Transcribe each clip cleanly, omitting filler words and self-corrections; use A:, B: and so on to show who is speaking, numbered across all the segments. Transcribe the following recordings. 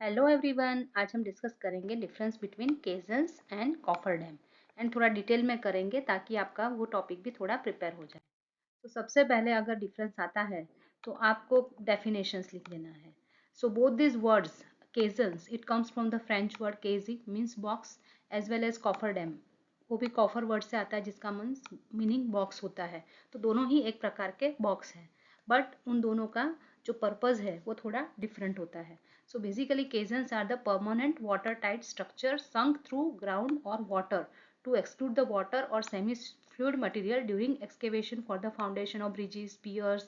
A: Hello everyone, आज हम discuss करेंगे difference between caissons and coffer dam and थोड़ा डिटेल में करेंगे ताकि आपका वो टॉपिक भी थोड़ा प्रिपेयर हो जाए। तो सबसे पहले अगर डिफरेंस आता है तो आपको डेफिनेशंस लिख लेना है। So both this words caissons it comes from the French word caisse means box as well as coffer dam, वो भी कॉफर वर्ड से आता है जिसका मीनिंग बॉक्स होता है। तो दोनों ही एक प्रकार के बॉक्स हैं, बट उन दोनों का जो पर्पज है वो थोड़ा डिफरेंट होता है। So basically caissons are the permanent watertight structure sunk through ground or water to exclude the water or semi-fluid material during excavation for the foundation of bridges, piers,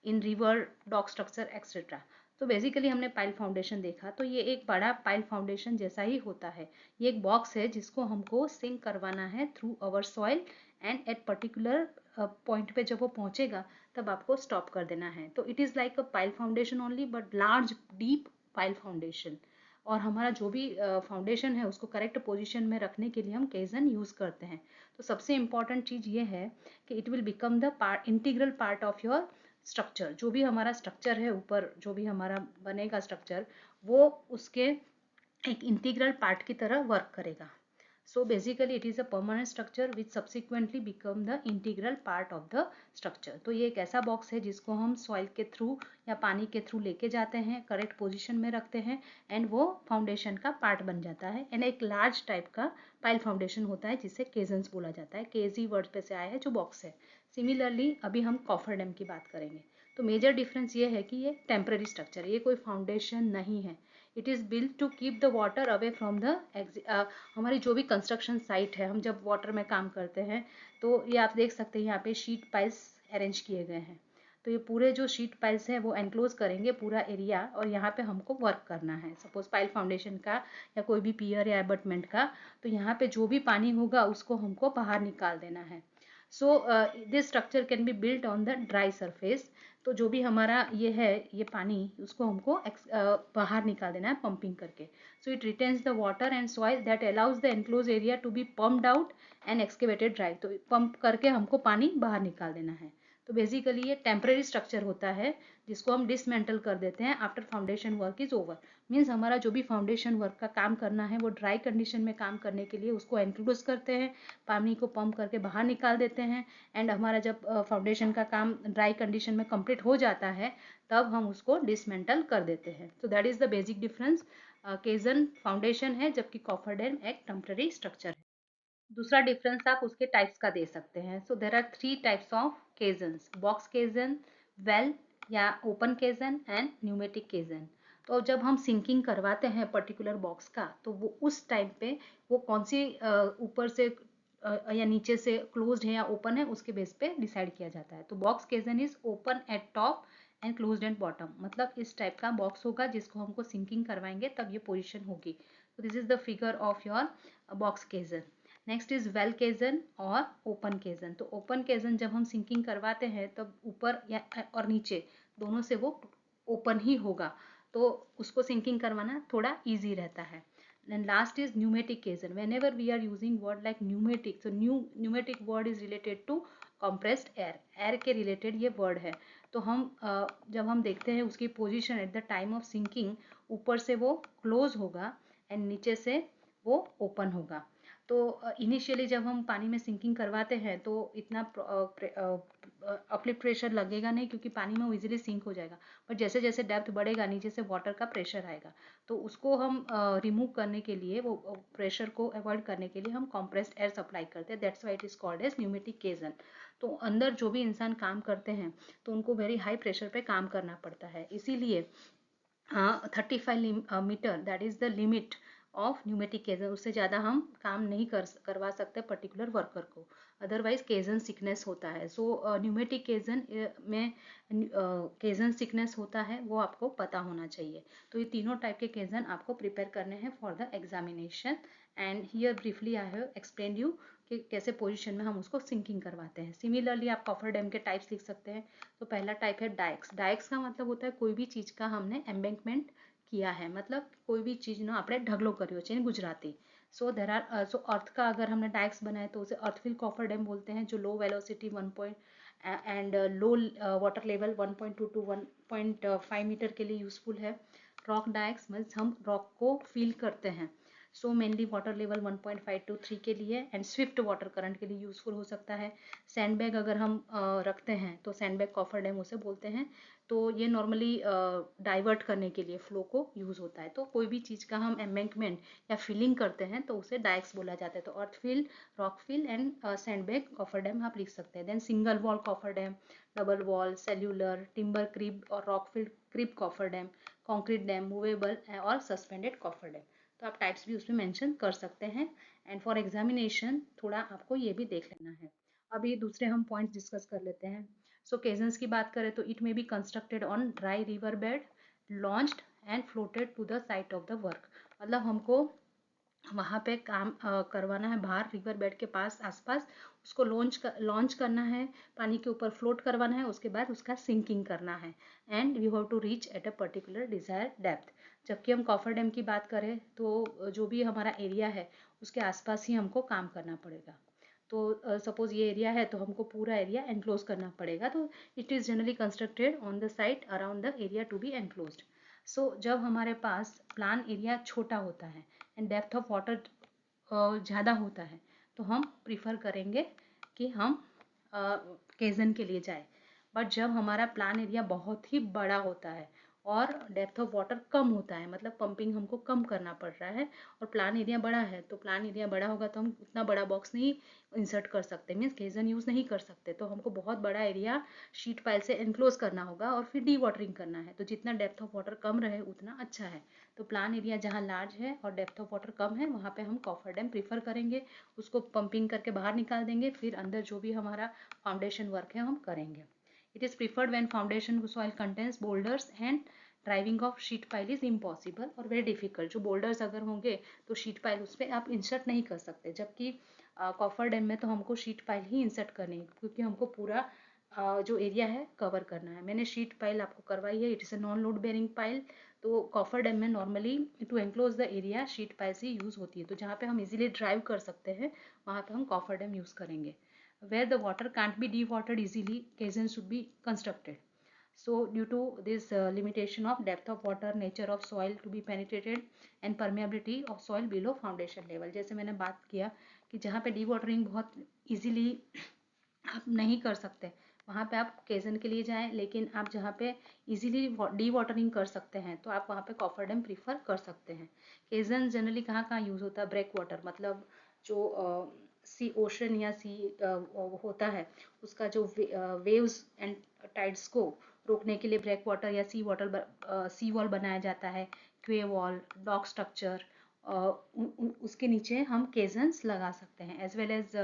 A: in river, dock structure, etc. तो basically हमने pile foundation देखा, तो ये एक बड़ा pile foundation जैसा ही होता है। ये एक बॉक्स है जिसको हमको सिंक करवाना है through our soil and at particular point पे जब वो पहुंचेगा तब आपको स्टॉप कर देना है। तो it is like a pile foundation only but large deep pile foundation. और हमारा जो भी फाउंडेशन है उसको करेक्ट पोजीशन में रखने के लिए हम केजन यूज़ करते हैं। तो सबसे इम्पॉर्टेंट चीज़ ये है कि it will become the part integral part of your structure. जो भी हमारा स्ट्रक्चर है ऊपर जो भी हमारा बनेगा स्ट्रक्चर, वो उसके एक इंटीग्रल पार्ट की तरह वर्क करेगा। So basically it is a permanent structure which subsequently become the integral part of the structure। तो ये एक ऐसा बॉक्स है जिसको हम सॉइल के थ्रू या पानी के थ्रू लेके जाते हैं, करेक्ट पोजीशन में रखते हैं एंड वो फाउंडेशन का पार्ट बन जाता है। एंड एक लार्ज टाइप का पाइल फाउंडेशन होता है जिसे केजन्स बोला जाता है। केजी वर्ड पे से आया है जो बॉक्स है। सिमिलरली अभी हम कॉफर डैम की बात करेंगे। तो मेजर डिफरेंस ये है कि ये टेम्पररी स्ट्रक्चर, ये कोई फाउंडेशन नहीं है। It is built to keep the water away from the हमारी जो भी कंस्ट्रक्शन साइट है, हम जब वाटर में काम करते हैं तो ये आप देख सकते हैं यहाँ पे शीट पाइल्स अरेंज किए गए हैं। तो ये पूरे जो शीट पाइल्स हैं वो एनक्लोज करेंगे पूरा एरिया और यहाँ पे हमको वर्क करना है। सपोज पाइल फाउंडेशन का या कोई भी पियर या एबटमेंट का, तो यहाँ पे जो भी पानी होगा उसको हमको बाहर निकाल देना है। So this structure can be built on the dry surface. तो जो भी हमारा ये है ये पानी उसको हमको बाहर निकाल देना है पंपिंग करके। So it retains the water and soil that allows the enclosed area to be pumped out and excavated dry। तो पंप करके हमको पानी बाहर निकाल देना है। तो बेसिकली ये टेम्परेरी स्ट्रक्चर होता है जिसको हम डिसमेंटल कर देते हैं after foundation work is over. Means हमारा जो भी फाउंडेशन वर्क का काम करना है वो ड्राई कंडीशन में काम करने के लिए उसको इंट्रोड्यूस करते हैं, पानी को पंप करके बाहर निकाल देते हैं। एंड हमारा जब फाउंडेशन का काम ड्राई कंडीशन में कंप्लीट हो जाता है तब हम उसको डिसमेंटल कर देते हैं। तो that is the basic difference. केजन foundation है जबकि कॉफर डैम एक टेम्पररी स्ट्रक्चर है। दूसरा डिफरेंस आप उसके टाइप्स का दे सकते हैं। So there are three types of caissons: box caisson, well या open caisson and pneumatic caisson. तो जब हम सिंकिंग करवाते हैं पर्टिकुलर बॉक्स का तो वो उस टाइम पे वो कौन सी ऊपर से या नीचे से क्लोज्ड है या ओपन है उसके बेस पे डिसाइड किया जाता है। तो box केजन is open at top and closed at bottom, मतलब इस टाइप का बॉक्स होगा जिसको हमको सिंकिंग करवाएंगे तब ये पोजिशन होगी। तो this is the figure of your box caisson. Next is well caisson और ओपन केजन। तो ओपन केजन जब हम सिंकिंग करवाते हैं तब ऊपर या और नीचे दोनों से वो ओपन ही होगा, तो उसको सिंकिंग करवाना थोड़ा इजी रहता है। Then last is pneumatic caisson। Whenever we are using word like pneumatic, so pneumatic word is related to compressed air, air के related ये word है। तो हम जब हम देखते हैं उसकी position at the time of sinking, ऊपर से वो क्लोज होगा एंड नीचे से वो ओपन होगा। तो इनिशियली जब हम पानी में सिंकिंग करवाते हैं तो इतना अपलिफ्ट प्रेशर लगेगा नहीं क्योंकि पानी में वो इजीली सिंक हो जाएगा। बट जैसे जैसे डेप्थ बढ़ेगा नीचे से वाटर का प्रेशर आएगा, तो उसको हम रिमूव करने के लिए, वो प्रेशर को अवॉइड करने के लिए हम कंप्रेस्ड एयर सप्लाई करते हैं। That's why it is called as pneumatic caisson. तो अंदर जो भी इंसान काम करते हैं तो उनको वेरी हाई प्रेशर पे काम करना पड़ता है, इसीलिए 35 metre that is the limit of pneumatic caisson. उससे ज़्यादा हम काम नहीं करवा सकते पर्टिकुलर वर्कर को, अदरवाइज केजन सिकनेस होता है। सो न्यूमेटिक केजन में केजन सिकनेस होता है वो आपको पता होना चाहिए। तो ये तीनों टाइप के केजन आपको प्रिपेयर करने हैं for the examination. And here briefly I have explain you कि कैसे पोजीशन में हम उसको सिंकिंग करवाते हैं। सिमिलरली आप कॉफर डैम के टाइप्स लिख सकते हैं। तो पहला टाइप है डाइक्स। डाइक्स का मतलब होता है कोई भी चीज़ का हमने एम्बैंकमेंट किया है, मतलब कोई भी चीज़ ना आपने ढगलो કર્યો છે गुजराती। सो देर आर सो अर्थ का अगर हमने डाइक्स बनाए तो उसे अर्थफिल कॉफर डैम बोलते हैं, जो low velocity 1 and low water level 1.2 to 1.5 metre के लिए यूजफुल है। रॉक डायक्स मीन्स हम रॉक को फील करते हैं। So mainly water level 1.5 to 3 के लिए एंड स्विफ्ट वाटर करंट के लिए यूज़फुल हो सकता है। सैंडबैग अगर हम रखते हैं तो सैंडबैग कॉफर डैम उसे बोलते हैं। तो ये नॉर्मली डाइवर्ट करने के लिए फ्लो को यूज़ होता है। तो कोई भी चीज़ का हम एम्बैंकमेंट या फिलिंग करते हैं तो उसे डाइक्स बोला जाता है। तो earth fill, rock fill and sandbag coffer dam आप लिख सकते हैं। Then single wall coffer dam, double wall, cellular, timber crib और rock fill crib coffer dam, concrete dam, movable और सस्पेंडेड कॉफर डैम। तो आप टाइप्स भी उसमें मेंशन कर सकते हैं। एंड फॉर एग्जामिनेशन थोड़ा आपको ये भी देख लेना है। अभी दूसरे हम पॉइंट्स डिस्कस कर लेते हैं। सो केजन्स की बात करें तो it may be constructed on dry river bed, launched and floated to the site of the work. मतलब हमको वहाँ पे काम करवाना है बाहर रिवर बेड के पास आसपास, उसको लॉन्च करना है, पानी के ऊपर फ्लोट करवाना है, उसके बाद उसका सिंकिंग करना है and you have to reach at a particular desire depth. जबकि हम कॉफर डैम की बात करें तो जो भी हमारा एरिया है उसके आसपास ही हमको काम करना पड़ेगा। तो सपोज ये एरिया है तो हमको पूरा एरिया एनक्लोज करना पड़ेगा। तो it is generally constructed on the site around the area to be enclosed. So जब हमारे पास प्लान एरिया छोटा होता है एंड डेप्थ ऑफ वाटर ज़्यादा होता है तो हम प्रीफर करेंगे कि हम केजन के लिए जाए। बट जब हमारा प्लान एरिया बहुत ही बड़ा होता है और डेप्थ ऑफ वाटर कम होता है, मतलब पंपिंग हमको कम करना पड़ रहा है और प्लान एरिया बड़ा है, तो प्लान एरिया बड़ा होगा तो हम उतना बड़ा बॉक्स नहीं इंसर्ट कर सकते, मीन्स केजन यूज़ नहीं कर सकते। तो हमको बहुत बड़ा एरिया शीट पाइल से एनक्लोज करना होगा और फिर डी वाटरिंग करना है। तो जितना डेप्थ ऑफ वाटर कम रहे उतना अच्छा है। तो प्लान एरिया जहाँ लार्ज है और डेप्थ ऑफ वाटर कम है वहाँ पे हम कॉफर डैम प्रीफर करेंगे, उसको पंपिंग करके बाहर निकाल देंगे, फिर अंदर जो भी हमारा फाउंडेशन वर्क है हम करेंगे। It is preferred when foundation soil contains boulders and driving of sheet pile is impossible और वेरी डिफिकल्ट। जो बोल्डर्स अगर होंगे तो शीट पाइल उस पर आप इंसर्ट नहीं कर सकते, जबकि कॉफर डैम में तो हमको शीट पाइल ही इंसर्ट करनी है क्योंकि हमको पूरा जो एरिया है कवर करना है। मैंने शीट पाइल आपको करवाई है, it is a non load bearing pile. तो कॉफर डैम में normally to enclose the area sheet pile से यूज़ होती है। तो जहाँ पे हम इजीली ड्राइव कर सकते हैं वहाँ पे हम कॉफर डैम यूज़ करेंगे। Where the water can't be dewatered easily, caissons should be constructed. So due to this limitation of depth of water, nature of soil to be penetrated and permeability of soil below foundation level, जैसे मैंने बात किया कि जहाँ पे D watering बहुत easily आप नहीं कर सकते वहाँ पे आप केजन के लिए जाएं, लेकिन आप जहाँ पे इजीली डी वाटरिंग कर सकते हैं तो आप वहाँ पे कॉफर डैम प्रीफर कर सकते हैं। केजन जनरली कहाँ कहाँ यूज़ होता है? ब्रेक वाटर, मतलब जो सी ओशन या सी होता है उसका जो वेव्स एंड टाइड्स को रोकने के लिए ब्रेक वाटर या सी वॉल बनाया जाता है, क्वे वॉल, डॉक स्ट्रक्चर, उसके नीचे हम केजन्स लगा सकते हैं। As well as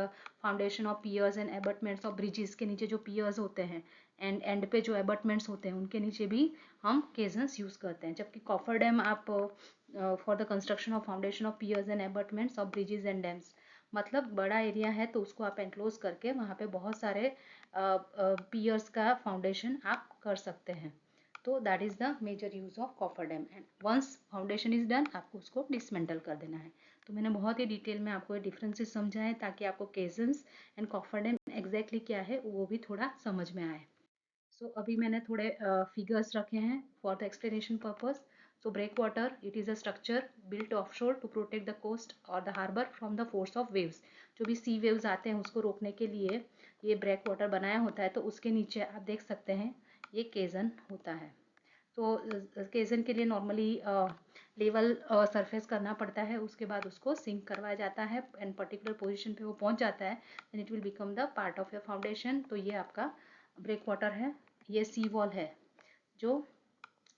A: foundation of piers and abutments of bridges के नीचे जो पियर्स होते हैं एंड पे जो एबटमेंट्स होते हैं उनके नीचे भी हम केजन्स यूज़ करते हैं। जबकि कॉफर डैम आप for the construction of foundation of piers and abutments of bridges and dams, मतलब बड़ा एरिया है तो उसको आप एनक्लोज करके वहाँ पे बहुत सारे पियर्स का फाउंडेशन आप कर सकते हैं। तो that is the major use of coffer dam and once foundation is done आपको उसको डिसमेंटल कर देना है। तो मैंने बहुत ही डिटेल में आपको ये डिफरेंसेस समझाए ताकि आपको केजन्स एंड कॉफर डैम एग्जैक्टली क्या है वो भी थोड़ा समझ में आए। सो अभी मैंने थोड़े फिगर्स रखे हैं for the explanation purpose. So breakwater, it is a structure built offshore to protect the coast or the harbor from the force of waves. जो भी सी वेव्स आते हैं उसको रोकने के लिए ये ब्रेक वाटर बनाया होता है। तो उसके नीचे आप देख सकते हैं ये केजन होता है। तो केजन के लिए नॉर्मली लेवल सरफेस करना पड़ता है, उसके बाद उसको सिंक करवाया जाता है एंड पर्टिकुलर पोजीशन पे वो पहुंच जाता है and it will become the part of your foundation. तो ये आपका ब्रेक वाटर है। ये सी वॉल है जो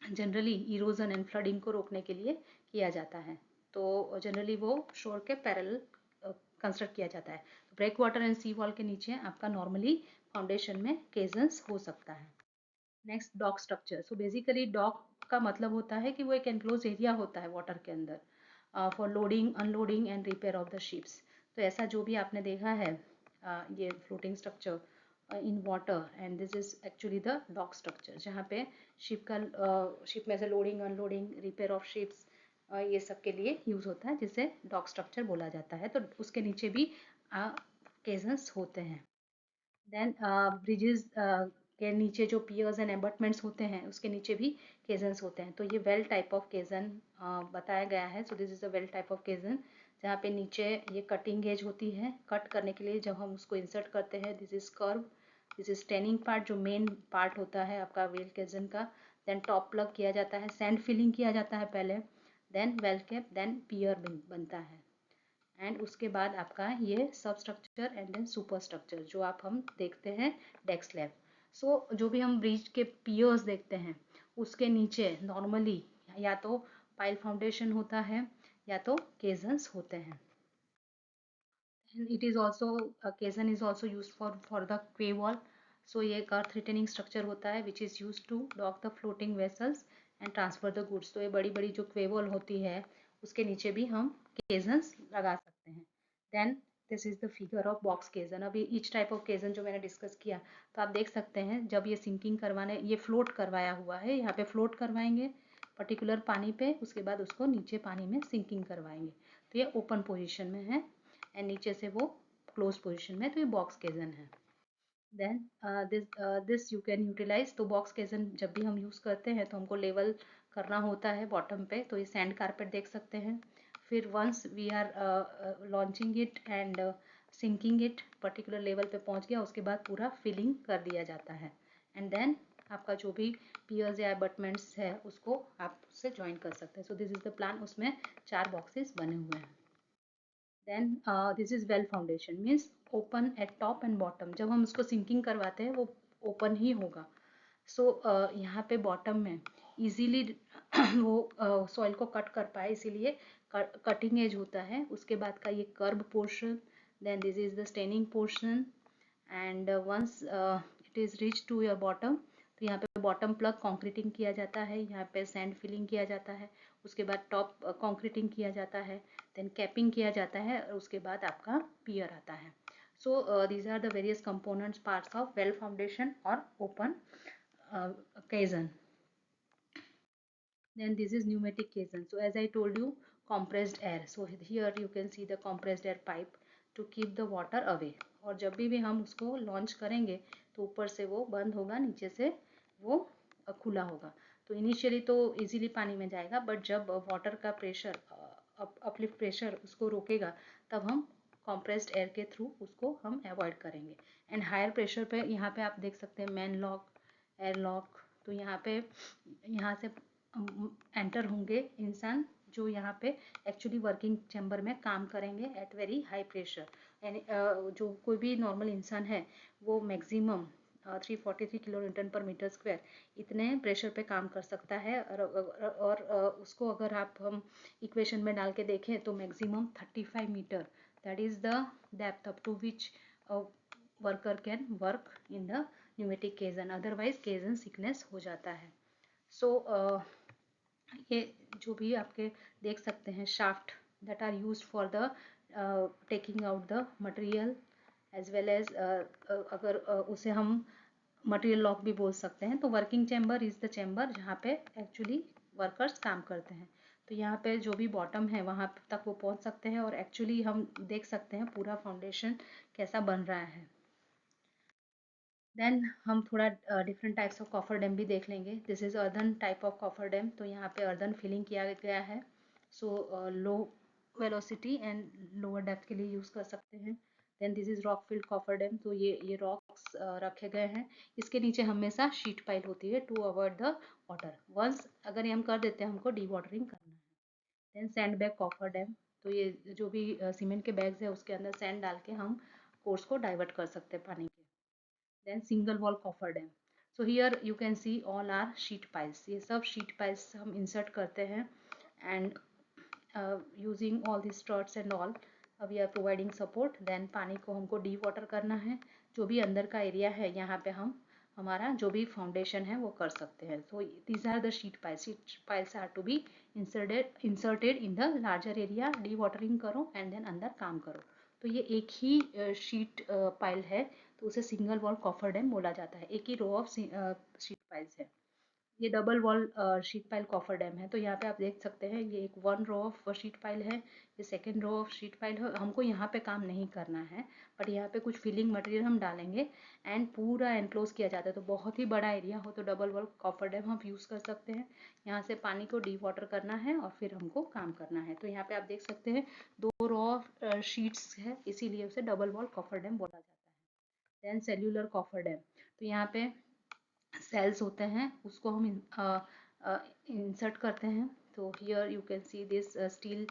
A: जनरली इरोजन एंड फ्लडिंग को रोकने के लिए किया जाता है। तो जनरली वो शोर के पैरेलल कंस्ट्रक्ट किया जाता है। तो breakwater and sea wall के नीचे आपका नॉर्मली फाउंडेशन में केजन्स हो सकता है। Next, dock structure. So basically dock का मतलब होता है कि वो एक एनक्लोज एरिया होता है वाटर के अंदर for loading, unloading and repair of the ships. तो ऐसा जो भी आपने देखा है ये floating structure in water and this is actually the dock structure, जहाँ पे शिप में से loading, unloading, repair of ships ये सब के लिए यूज होता है, जिसे डॉक स्ट्रक्चर बोला जाता है। तो उसके नीचे भी केजन्स होते हैं। देन ब्रिजेस, के नीचे जो पियर्स एंड एबटमेंट्स होते हैं उसके नीचे भी केजन्स होते हैं। तो ये वेल टाइप ऑफ केजन बताया गया है। So this is a well type of caisson जहाँ पे नीचे ये कटिंग एज होती है, कट करने के लिए जब हम उसको इंसर्ट करते हैं। This is curve, this is tending part जो मेन पार्ट होता है आपका वेल केजन का। देन टॉप प्लग किया जाता है, सैंड फिलिंग किया जाता है पहले, then well cap, then pier बनता है। एंड उसके बाद आपका ये सब structure and then superstructure जो हम देखते हैं डेक स्लैब। सो जो भी हम ब्रिज के पियर्स देखते हैं उसके नीचे नॉर्मली या तो पाइल फाउंडेशन होता है या तो केजन्स होते हैं। It is also caisson is also use for the quay wall. So ये एक अर्थ रिटेनिंग स्ट्रक्चर होता है which is use to dock the floating vessels and transfer the goods. तो ये बड़ी बड़ी जो क्वे वॉल होती है उसके नीचे भी हम केजन्स लगा सकते हैं। Then this is the figure of box caisson. अभी ईच टाइप ऑफ केजन जो मैंने डिस्कस किया तो आप देख सकते हैं जब ये सिंकिंग करवाने, ये फ्लोट करवाया हुआ है, यहाँ पे फ्लोट करवाएंगे पर्टिकुलर पानी पे, उसके बाद उसको नीचे पानी में सिंकिंग करवाएंगे। तो ये ओपन पोजिशन में है एंड नीचे से वो क्लोज पोजिशन में, तो ये बॉक्स केजन है। Then this you can utilise. तो बॉक्स केजन जब भी हम यूज़ करते हैं तो हमको लेवल करना होता है बॉटम पे, तो ये सैंड कारपेट देख सकते हैं। फिर once we are launching it and sinking it particular level पे पहुंच गया, उसके बाद पूरा फिलिंग कर दिया जाता है एंड देन आपका जो भी पियर्स या अबटमेंट्स है उसको आप उससे ज्वाइन कर सकते हैं। So this is the plan, उसमें 4 बॉक्सेस बने हुए हैं। Then this is well foundation means open at top and bottom. जब हम उसको सिंकिंग करवाते हैं वो ओपन ही होगा। सो यहाँ पे बॉटम में इजीली वो सॉइल को कट कर पाए, इसीलिए कटिंग एज होता है। उसके बाद का ये curve portion, then this is the steining portion and once it is reach to your bottom, तो यहाँ पे बॉटम प्लग कॉन्क्रीटिंग किया जाता है, यहाँ पे सैंड फिलिंग किया जाता है, उसके बाद टॉप कॉन्क्रीटिंग किया जाता है, देन कैपिंग किया जाता है और उसके बाद आपका पियर आता है। So these are the various components parts of well foundation और open caisson. Then this is pneumatic caisson. So as I told you, compressed air. So here you can see the compressed air pipe to keep the water away. और जब भी हम उसको launch करेंगे तो ऊपर से वो बंद होगा, नीचे से वो खुला होगा। तो इनिशियली तो इजीली पानी में जाएगा, बट जब वाटर का प्रेशर अपलिफ्ट प्रेशर उसको रोकेगा तब हम कॉम्प्रेस्ड एयर के थ्रू उसको हम अवॉइड करेंगे। एंड हायर प्रेशर पे यहाँ पे आप देख सकते हैं मैन लॉक, एयर लॉक। तो यहाँ पे यहाँ से एंटर होंगे इंसान जो यहाँ पे एक्चुअली वर्किंग चैम्बर में काम करेंगे एट वेरी हाई प्रेशर। यानी जो कोई भी नॉर्मल इंसान है वो मैक्सिमम 343 किलो न्यूटन पर मीटर स्क्वायर इतने प्रेशर पे काम कर सकता है। और उसको अगर हम इक्वेशन में डाल के देखें तो maximum 35 metre, that is the depth up to which worker can work in the pneumatic caisson, otherwise caisson sickness हो जाता है। सो ये जो भी आपके देख सकते हैं shaft that are used for the taking out the material as well as अगर उसे हम मटेरियल लॉक भी बोल सकते हैं। तो working chamber is the chamber जहाँ पे एक्चुअली वर्कर्स काम करते हैं। तो यहाँ पे जो भी बॉटम है वहाँ तक वो पहुँच सकते हैं और एक्चुअली हम देख सकते हैं पूरा फाउंडेशन कैसा बन रहा है। देन हम थोड़ा different types of coffer dam भी देख लेंगे। This is earthen type of coffer dam. तो यहाँ पे अर्दन फिलिंग किया गया है। So low velocity and lower depth के लिए यूज़ कर सकते हैं। Then this is rock filled coffer dam. तो ये रॉक्स रखे गए हैं, इसके नीचे हमेशा शीट पाइल होती है to avoid the water. Once अगर ये हम कर देते हैं हमको डी वाटरिंग करना है। Then sandbag coffer dam. तो ये जो भी सीमेंट के बैग्स है उसके अंदर सैंड डाल के हम कोर्स को डाइवर्ट कर सकते हैं पानी के। Then single wall coffer dam. So here you can see all are sheet piles. ये सब sheet piles हम insert करते हैं and using all these struts and all we are providing support. Then पानी को हमको de water करना है। जो भी अंदर का एरिया है यहाँ पे हम हमारा जो भी फाउंडेशन है वो कर सकते हैं। So these are the sheet piles. Sheet piles are to be inserted in the larger area. De watering करो and then अंदर काम करो। तो ये एक ही शीट पाइल है तो उसे सिंगल वॉल कॉफर डैम बोला जाता है। एक ही रो ऑफ शीट पाइल्स है। ये double wall sheet pile coffer dam है। तो यहाँ पे आप देख सकते हैं ये एक 1 रो ऑफ शीट पाइल है, ये second row of sheet pile है। हमको यहाँ पे काम नहीं करना है, बट यहाँ पे कुछ फिलिंग मटेरियल हम डालेंगे एंड पूरा एनक्लोज किया जाता है। तो बहुत ही बड़ा एरिया हो तो डबल वॉल कॉफर डैम हम यूज़ कर सकते हैं। यहाँ से पानी को डी वाटर करना है और फिर हमको काम करना है। तो यहाँ पे आप देख सकते हैं 2 रो ऑफ शीट्स है, इसीलिए उसे डबल वॉल कॉफर डैम बोला जाता है। देन सेल्यूलर कॉफर डैम, तो यहाँ पे सेल्स होते हैं, उसको हम इंसर्ट करते हैं। तो here you can see this steel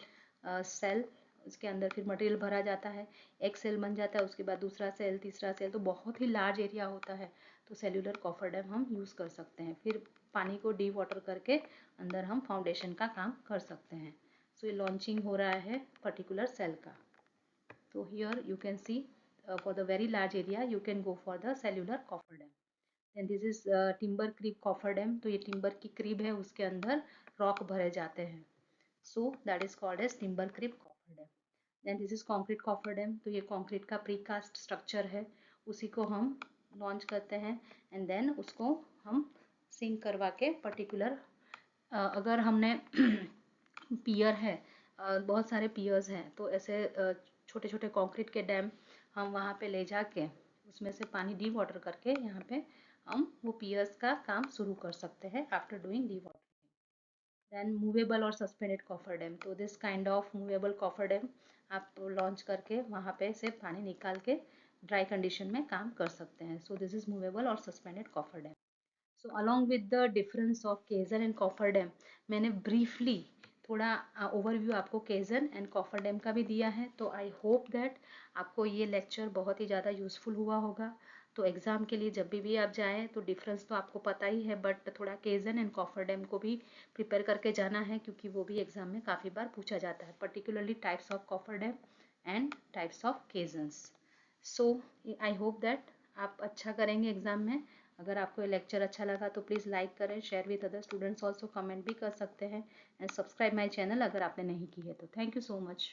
A: cell, उसके अंदर फिर मटेरियल भरा जाता है, एक सेल बन जाता है, उसके बाद दूसरा सेल, तीसरा सेल, तो बहुत ही लार्ज एरिया होता है। तो सेल्यूलर कॉफर डैम हम यूज़ कर सकते हैं। फिर पानी को डी वाटर करके अंदर हम फाउंडेशन का काम कर सकते हैं। सो ये लॉन्चिंग हो रहा है पर्टिकुलर सेल का। तो here you can see for the very large area you can go for the cellular coffer dam. And this is timber crib coffer dam. तो ये टिम्बर की क्रीब है, उसके अंदर रॉक भरे जाते हैं। So that is called as timber crib coffer dam. Then this is concrete coffer dam. तो ये कॉन्क्रीट का प्रीकास्ट स्ट्रक्चर है, उसी को हम लॉन्च करते हैं एंड देन उसको हम सिंक करवा के पर्टिकुलर अगर हमने पियर है, बहुत सारे पियर्स हैं, तो ऐसे छोटे छोटे कंक्रीट के डैम हम वहाँ पे ले जाके उसमें से पानी डी वाटर करके यहाँ पे हम वो पियर्स का काम शुरू कर सकते हैं after doing dewater. Then movable और सस्पेंडेड कॉफर डैम। तो this kind of movable coffer dam आप लॉन्च करके वहाँ पे से पानी निकाल के ड्राई कंडीशन में काम कर सकते हैं। सो दिस इज मूवेबल और suspended coffer dam. So along with the difference of केजन and coffer dam, मैंने ब्रीफली थोड़ा ओवरव्यू आपको केजन एंड कॉफर डैम का भी दिया है। तो आई होप दैट आपको ये लेक्चर बहुत ही ज़्यादा यूज़फुल हुआ होगा। तो एग्ज़ाम के लिए जब भी आप जाएँ तो डिफरेंस तो आपको पता ही है, बट थोड़ा केजन एंड कॉफर डैम को भी प्रिपेयर करके जाना है, क्योंकि वो भी एग्ज़ाम में काफ़ी बार पूछा जाता है, particularly types of coffer dam and types of caissons. So I hope that आप अच्छा करेंगे एग्ज़ाम में। अगर आपको ये लेक्चर अच्छा लगा तो प्लीज़ लाइक करें, share with other students, also comment भी कर सकते हैं एंड सब्सक्राइब माई चैनल अगर आपने नहीं की है तो। Thank you so much.